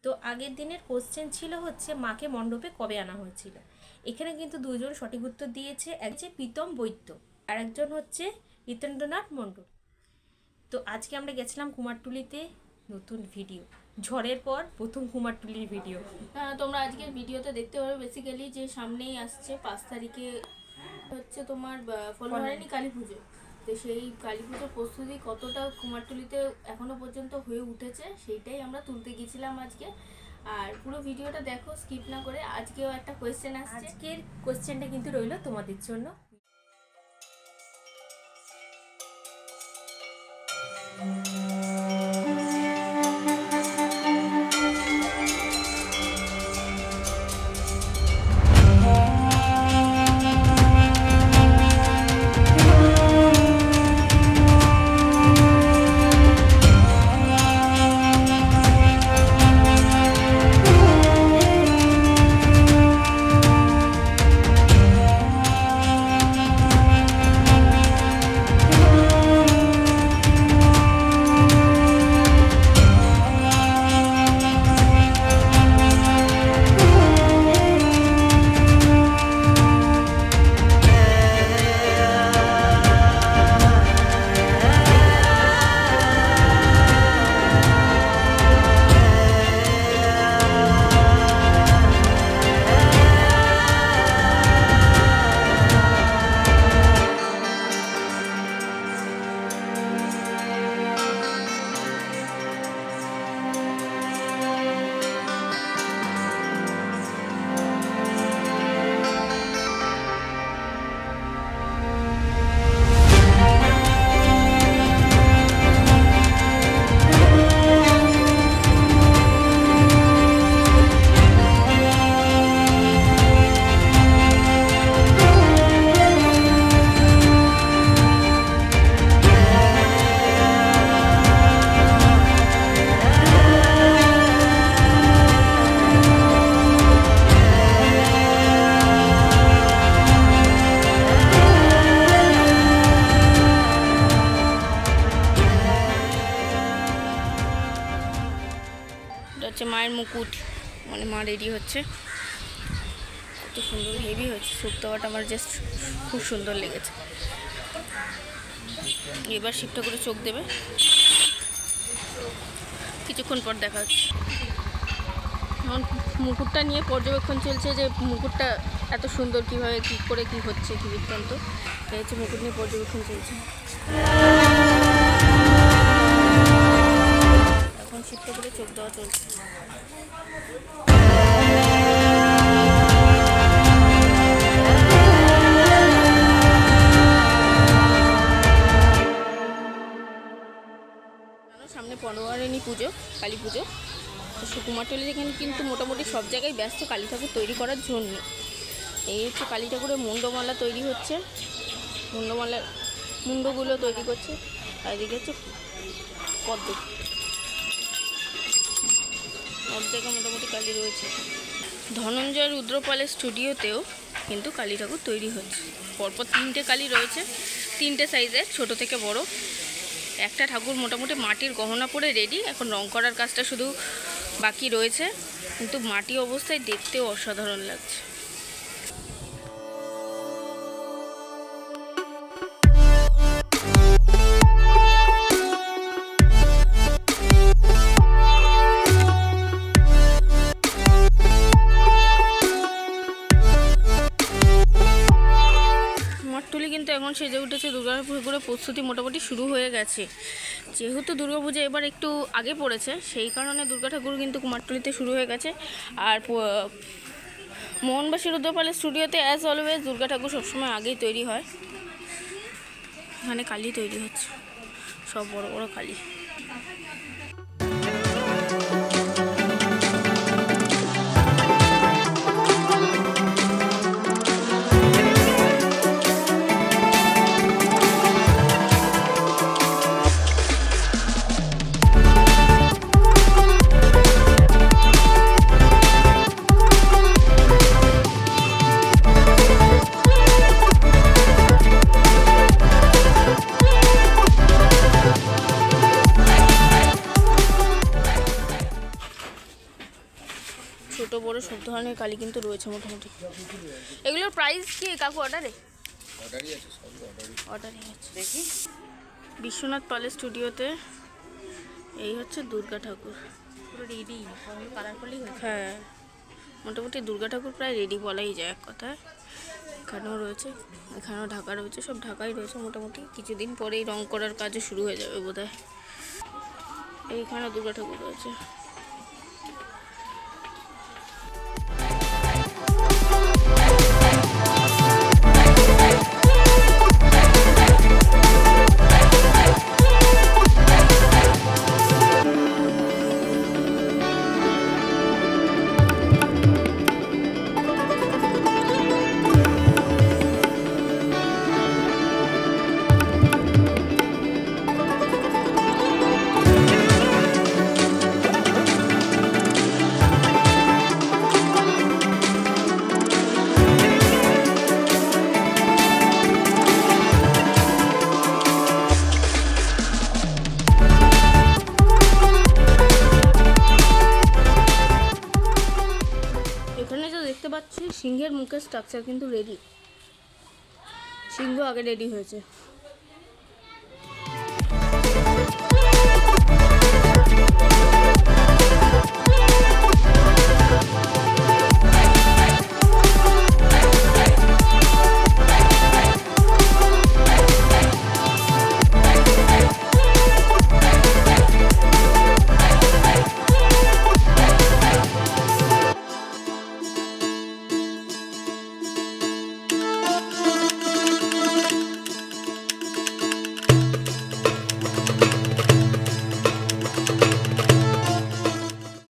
তো আগের দিনের কোশ্চেন ছিল হচ্ছে মাকে মণ্ডপে কবে আনা হয়েছিল। এখানে কিন্তু দুজন সঠিক উত্তর দিয়েছে, এক যে প্রীতম বৈদ্য আর একজন হচ্ছে রিতেন্দ্রনাথ মণ্ডল। তো আজকে আমরা গেছিলাম কুমারটুলিতে, নতুন ভিডিও, ঝড়ের পর প্রথম কুমারটুলির ভিডিও। তোমরা আজকের ভিডিওতে দেখতে পাবে বেসিক্যালি যে সামনেই আসছে 5 তারিখে হচ্ছে তোমার ফলহারিণী কালী পুজো। তো সেই কালী পুজোর প্রস্তুতি কতটা কুমারটুলিতে এখনো পর্যন্ত হয়ে উঠেছে সেইটাই আমরা তুলতে গেছিলাম আজকে। আর পুরো ভিডিওটা দেখো স্কিপ না করে। আজকেও একটা কোয়েশ্চেন আসছে, আজকের কোয়েশ্চেনটা কিন্তু রইল তোমাদের জন্য। মায়ের মুকুট, মানে মা রেডি হচ্ছে, কত সুন্দর হেভি হচ্ছে। সুপ দেওয়াটা আমার জাস্ট খুব সুন্দর লেগেছে। এবার শিবটা করে চোখ দেবে, কিছুক্ষণ পর দেখা হচ্ছে। এখন মুকুটটা নিয়ে পর্যবেক্ষণ চলছে যে মুকুটটা এত সুন্দর কীভাবে কী করে কী হচ্ছে, কী বৃত্তান্ত, এই হচ্ছে মুকুট নিয়ে পর্যবেক্ষণ চলছে। এখন শিবটা করে চোখ দেওয়া চলছে। সামনে ফলহারিণী পুজো, কালী পুজো। তো কুমারটুলির এখানে কিন্তু মোটামুটি সব জায়গায় ব্যস্ত কালী ঠাকুর তৈরি করার জন্য। এই হচ্ছে কালী ঠাকুরের মুন্ডমালা তৈরি হচ্ছে, মুন্ডমালার মুন্ডগুলো তৈরি করছে। আর এদিকে হচ্ছে পদ্ম, সব জায়গায় মোটামুটি কালী রয়েছে। ধনঞ্জয় রুদ্রপালের স্টুডিওতেও কিন্তু কালী ঠাকুর তৈরি হচ্ছে। পরপর 3টে কালী রয়েছে, 3টে সাইজের, ছোট থেকে বড়। একটা ঠাকুর মোটামুটি মাটির গহনা পরে রেডি, এখন রং করার কাজটা শুধু বাকি রয়েছে, কিন্তু মাটি অবস্থায় দেখতেও অসাধারণ লাগছে। কুমারটুলি কিন্তু এখন সেজে উঠেছে, দুর্গাপুজোর প্রস্তুতি মোটামুটি শুরু হয়ে গেছে। যেহেতু দুর্গাপুজো এবার একটু আগে পড়েছে, সেই কারণে দুর্গা ঠাকুর কিন্তু কুমারটুলিতে শুরু হয়ে গেছে। আর মোহনবাসী রুদ্রপালের স্টুডিওতে অ্যাজ অলওয়েজ দুর্গা ঠাকুর সবসময় আগেই তৈরি হয়। এখানে কালী তৈরি হচ্ছে, সব বড় বড় কালী। ছোট বড় সব ধরনের কালী কিন্তু রয়েছে মোটামুটি। এগুলোর প্রাইস কি কাকু? অর্ডারে অর্ডারই আছে। দেখি বিশ্বনাথ পালের স্টুডিওতে এই হচ্ছে দুর্গা ঠাকুর, পুরো রেডি, কালার করলেই হয়েছে। হ্যাঁ মোটামুটি দুর্গা ঠাকুর প্রায় রেডি বলাই যায় এক কথায়। এখানেও রয়েছে, এখানেও ঢাকা রয়েছে, সব ঢাকাই রয়েছে মোটামুটি। কিছুদিন পরেই রং করার কাজও শুরু হয়ে যাবে বোধহয়। এইখানে দুর্গা ঠাকুর রয়েছে। এখানে যা দেখতে পাচ্ছি সিংহের মুখের স্ট্রাকচার কিন্তু রেডি, সিংহ আগে রেডি হয়েছে।